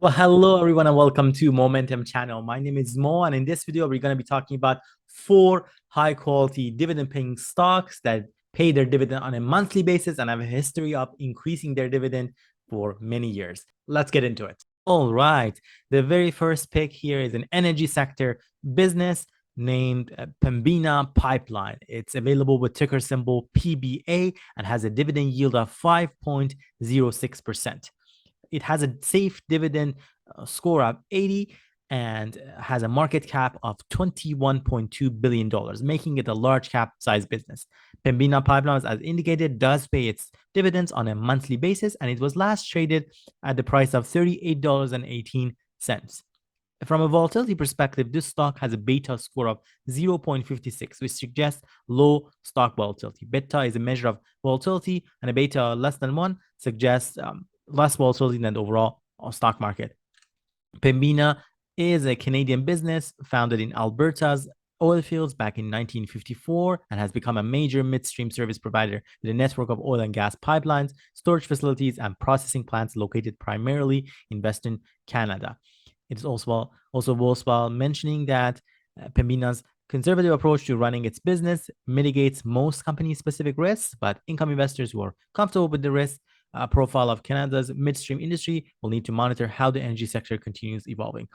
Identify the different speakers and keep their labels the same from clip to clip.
Speaker 1: Well, hello everyone and welcome to Moementum channel. My name is Mo, and in this video we're going to be talking about 4 high quality dividend paying stocks that pay their dividend on a monthly basis and have a history of increasing their dividend for many years. Let's get into it. All right. The very first pick here is an energy sector business named Pambina Pipeline. It's available with ticker symbol PBA and has a dividend yield of 5.06%. It has a safe dividend score of 80 and has a market cap of $21.2 billion, making it a large cap size business. Pembina Pipelines, as indicated, does pay its dividends on a monthly basis, and it was last traded at the price of $38.18. From a volatility perspective, this stock has a beta score of 0.56, which suggests low stock volatility. Beta is a measure of volatility, and a beta less than 1 suggests less volatility than the overall stock market. Pembina is a Canadian business founded in Alberta's oil fields back in 1954 and has become a major midstream service provider with a network of oil and gas pipelines, storage facilities, and processing plants located primarily in Western Canada. It is also worthwhile mentioning that Pembina's conservative approach to running its business mitigates most company-specific risks, but income investors who are comfortable with the risk profile of Canada's midstream industry will need to monitor how the energy sector continues evolving.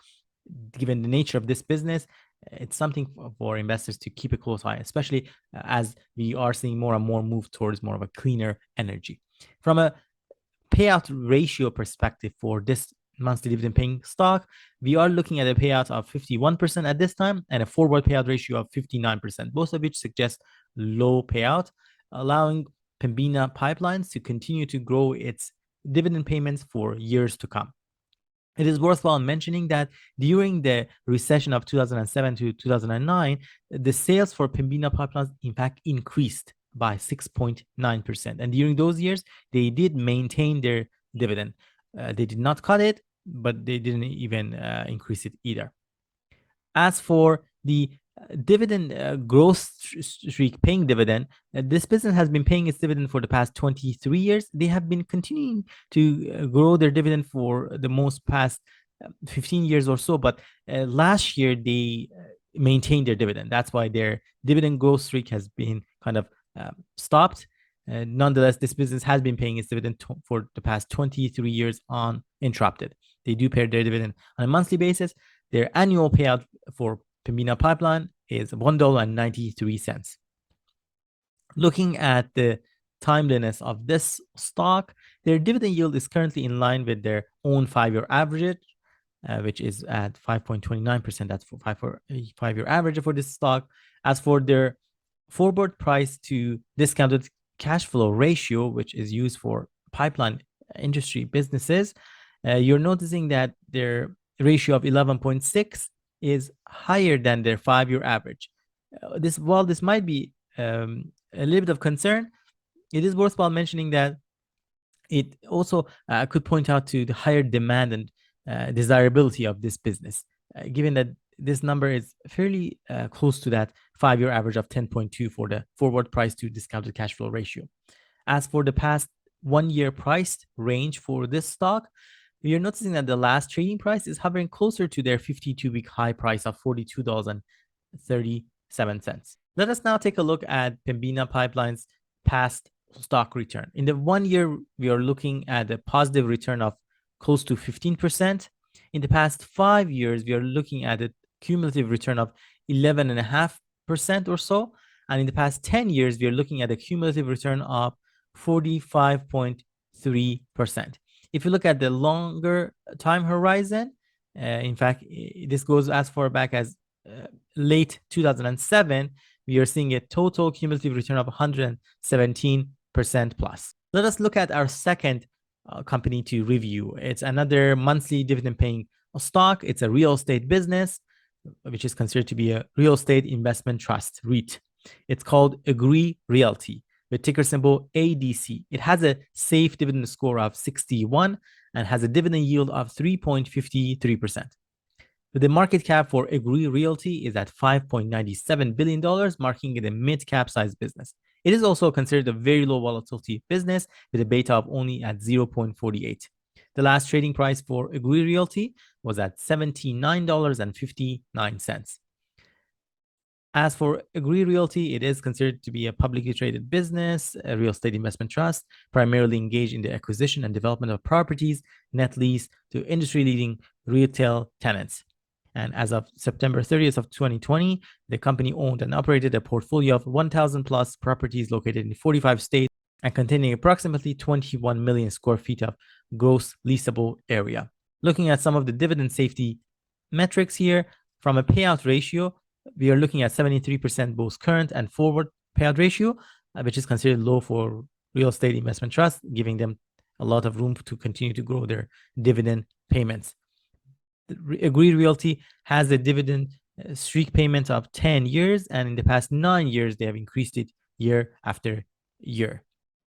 Speaker 1: Given the nature of this business, it's something for investors to keep a close eye, especially as we are seeing more and more move towards more of a cleaner energy. From a payout ratio perspective for this monthly dividend paying stock, we are looking at a payout of 51% at this time and a forward payout ratio of 59%, both of which suggest low payout, allowing Pembina Pipelines to continue to grow its dividend payments for years to come. It is worthwhile mentioning that during the recession of 2007 to 2009, the sales for Pembina Pipelines, in fact, increased by 6.9%. And during those years, they did maintain their dividend. They did not cut it, but they didn't even increase it either. As for the dividend growth streak paying dividend, this business has been paying its dividend for the past 23 years. They have been continuing to grow their dividend for the most past 15 years or so, but last year they maintained their dividend. That's why their dividend growth streak has been kind of stopped. Nonetheless, this business has been paying its dividend for the past 23 years uninterrupted. They do pay their dividend on a monthly basis. Their annual payout for Pembina Pipeline is $1.93. Looking at the timeliness of this stock, their dividend yield is currently in line with their own 5-year average, which is at 5.29%. That's for 5-year average for this stock. As for their forward price to discounted cash flow ratio, which is used for pipeline industry businesses, you're noticing that their ratio of 11.6 is higher than their 5-year average. While this might be a little bit of concern, it is worthwhile mentioning that it also could point out to the higher demand and desirability of this business, given that this number is fairly close to that 5-year average of 10.2 for the forward price to discounted cash flow ratio. As for the past 1-year price range for this stock, you're noticing that the last trading price is hovering closer to their 52-week high price of $42.37. Let us now take a look at Pembina Pipeline's past stock return. In the 1 year, we are looking at a positive return of close to 15%. In the past 5 years, we are looking at a cumulative return of 11.5% or so. And in the past 10 years, we are looking at a cumulative return of 45.3%. If you look at the longer time horizon, in fact, this goes as far back as late 2007, we are seeing a total cumulative return of 117% plus. Let us look at our second company to review. It's another monthly dividend paying stock. It's a real estate business, which is considered to be a real estate investment trust, REIT. It's called 𝐻𝐈 Realty, with ticker symbol ADC. It has a safe dividend score of 61 and has a dividend yield of 3.53%. The market cap for 𝐻𝐈 Realty is at $5.97 billion, marking it a mid-cap size business. It is also considered a very low volatility business with a beta of only at 0.48. The last trading price for Agree Realty was at $79.59. As for Agree Realty, it is considered to be a publicly traded business, a real estate investment trust, primarily engaged in the acquisition and development of properties, net lease to industry-leading retail tenants. And as of September 30th of 2020, the company owned and operated a portfolio of 1,000 plus properties located in 45 states and containing approximately 21 million square feet of gross leasable area. Looking at some of the dividend safety metrics here, from a payout ratio, we are looking at 73% both current and forward payout ratio, which is considered low for real estate investment trusts, giving them a lot of room to continue to grow their dividend payments. Agree Realty has a dividend streak payment of 10 years, and in the past 9 years, they have increased it year after year.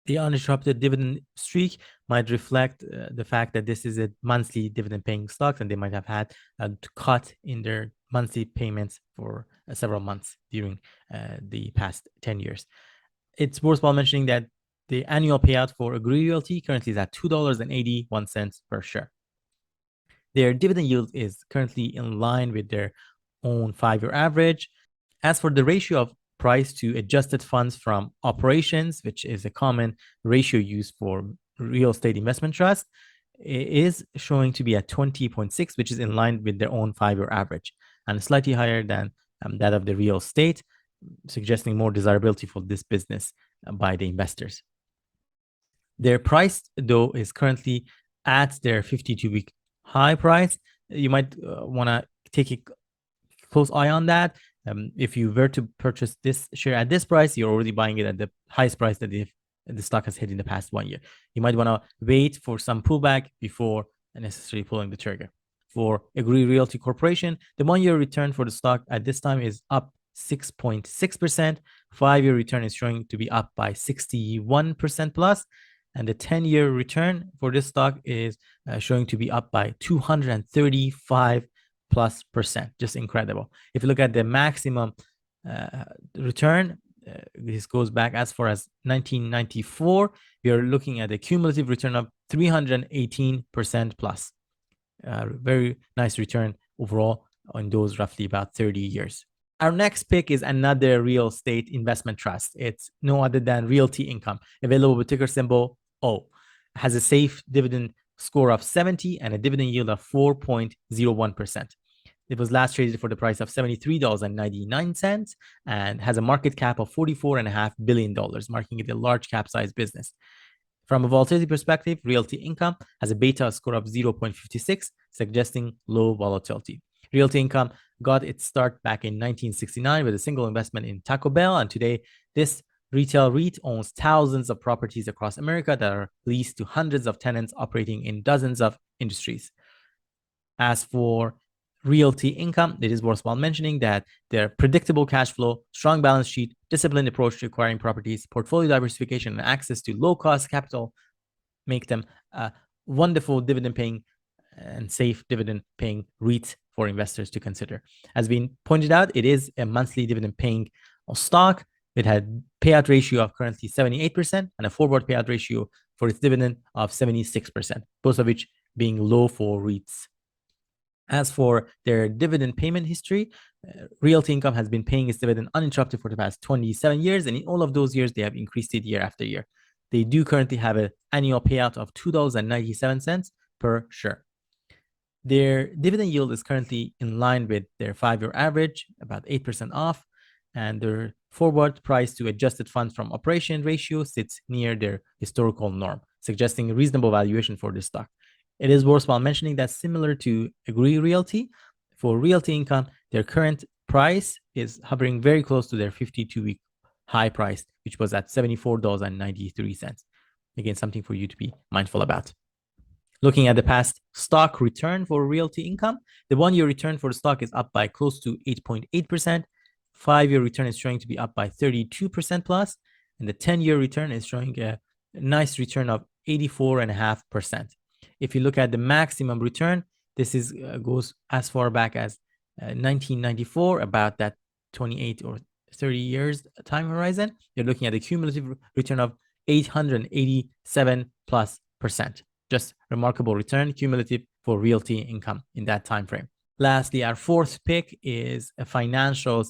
Speaker 1: The uninterrupted dividend streak might reflect the fact that this is a monthly dividend paying stock, and they might have had a cut in their monthly payments for several months during the past 10 years. It's worthwhile mentioning that the annual payout for Agree Realty currently is at $2.81 per share. Their dividend yield is currently in line with their own 5-year average. As for the ratio of price to adjusted funds from operations, which is a common ratio used for real estate investment trust, is showing to be at 20.6, which is in line with their own 5-year average and slightly higher than that of the real estate, suggesting more desirability for this business by the investors. Their price, though, is currently at their 52-week high price. You might want to take a close eye on that. If you were to purchase this share at this price, you're already buying it at the highest price that the stock has hit in the past 1 year. You might want to wait for some pullback before necessarily pulling the trigger. For Agree Realty Corporation, the 1-year return for the stock at this time is up 6.6%. 5-year return is showing to be up by 61% plus. And the 10-year return for this stock is showing to be up by 235 plus percent. Just incredible. If you look at the maximum return, this goes back as far as 1994. We are looking at a cumulative return of 318% plus. Very nice return overall on those roughly about 30 years. Our next pick is another real estate investment trust. It's no other than Realty Income, available with ticker symbol O. It has a safe dividend score of 70 and a dividend yield of 4.01%. It was last traded for the price of $73.99 and has a market cap of $44.5 billion, marking it a large cap size business. From a volatility perspective, Realty Income has a beta score of 0.56, suggesting low volatility. Realty Income got its start back in 1969 with a single investment in Taco Bell, and today this retail REIT owns thousands of properties across America that are leased to hundreds of tenants operating in dozens of industries. As for Realty Income, it is worthwhile mentioning that their predictable cash flow, strong balance sheet, disciplined approach to acquiring properties, portfolio diversification, and access to low-cost capital make them a wonderful dividend-paying and safe dividend-paying REIT for investors to consider. As being pointed out, it is a monthly dividend-paying stock. It had payout ratio of currently 78% and a forward payout ratio for its dividend of 76%, both of which being low for REITs. As for their dividend payment history, Realty Income has been paying its dividend uninterrupted for the past 27 years, and in all of those years, they have increased it year after year. They do currently have an annual payout of $2.97 per share. Their dividend yield is currently in line with their 5-year average, about 8% off, and their forward price to adjusted funds from operation ratio sits near their historical norm, suggesting a reasonable valuation for this stock. It is worthwhile mentioning that similar to Agree Realty, for Realty Income, their current price is hovering very close to their 52-week high price, which was at $74.93. Again, something for you to be mindful about. Looking at the past stock return for Realty Income, the 1-year return for the stock is up by close to 8.8%. 5-year return is showing to be up by 32% plus, and the 10-year return is showing a nice return of 84.5%. If you look at the maximum return, this is goes as far back as 1994, about that 28 or 30 years time horizon. You're looking at a cumulative return of 887 plus percent. Just remarkable return cumulative for Realty Income in that time frame. Lastly, our fourth pick is a financials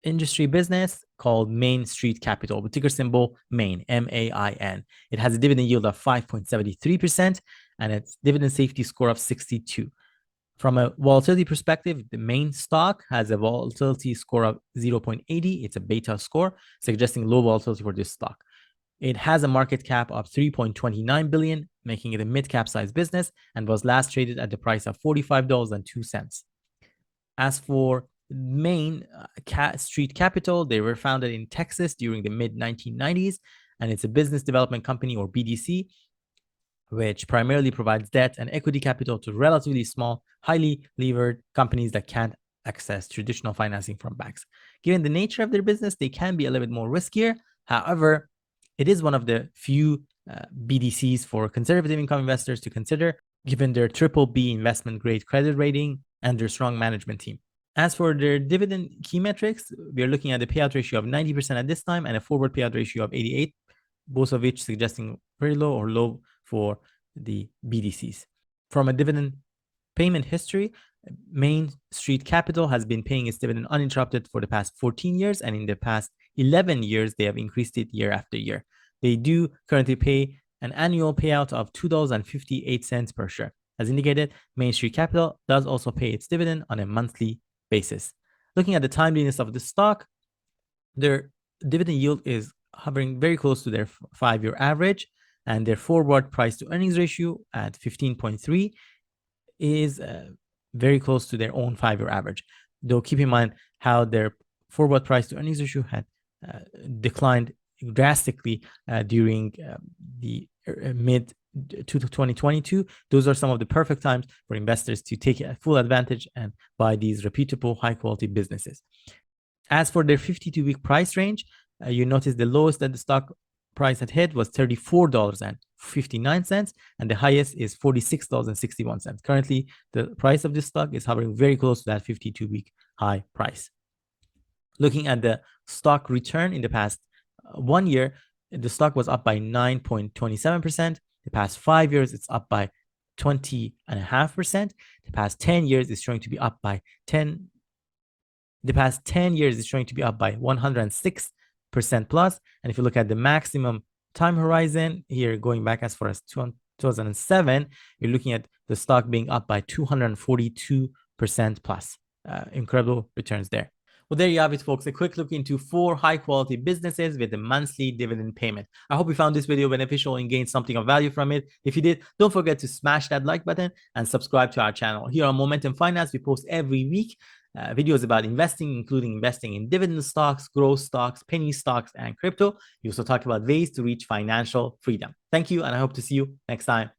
Speaker 1: industry business called Main Street Capital with ticker symbol MAIN, MAIN. It has a dividend yield of 5.73% and its dividend safety score of 62. From a volatility perspective, the main stock has a volatility score of 0.80. It's a beta score, suggesting low volatility for this stock. It has a market cap of 3.29 billion, making it a mid-cap size business, and was last traded at the price of $45.02. As for Main Street Capital, they were founded in Texas during the mid-1990s, and it's a business development company, or BDC, which primarily provides debt and equity capital to relatively small, highly levered companies that can't access traditional financing from banks. Given the nature of their business, they can be a little bit more riskier. However, it is one of the few BDCs for conservative income investors to consider, given their BBB investment grade credit rating and their strong management team. As for their dividend key metrics, we are looking at a payout ratio of 90% at this time and a forward payout ratio of 88, both of which suggesting very low or low for the BDCs. From a dividend payment history, Main Street Capital has been paying its dividend uninterrupted for the past 14 years, and in the past 11 years, they have increased it year after year. They do currently pay an annual payout of $2.58 per share. As indicated, Main Street Capital does also pay its dividend on a monthly basis. Looking at the timeliness of the stock, their dividend yield is hovering very close to their 5-year average, and their forward price to earnings ratio at 15.3 is very close to their own 5-year average. Though keep in mind how their forward price to earnings ratio had declined drastically during the mid to 2022. Those are some of the perfect times for investors to take full advantage and buy these reputable, high quality businesses. As for their 52-week price range, you notice the lowest that the stock price had hit was $34.59, and the highest is $46.61. Currently, the price of this stock is hovering very close to that 52-week high price. Looking at the stock return in the past 1 year, the stock was up by 9.27%. The past 5 years, it's up by 20.5%. The past 10 years is showing to be up by 106% plus. And if you look at the maximum time horizon here, going back as far as 2007, you're looking at the stock being up by 242% plus. Incredible returns there. Well, there you have it, folks. A quick look into 4 high-quality businesses with a monthly dividend payment. I hope you found this video beneficial and gained something of value from it. If you did, don't forget to smash that like button and subscribe to our channel. Here on Moementum Finance, we post every week videos about investing, including investing in dividend stocks, growth stocks, penny stocks, and crypto. We also talk about ways to reach financial freedom. Thank you, and I hope to see you next time.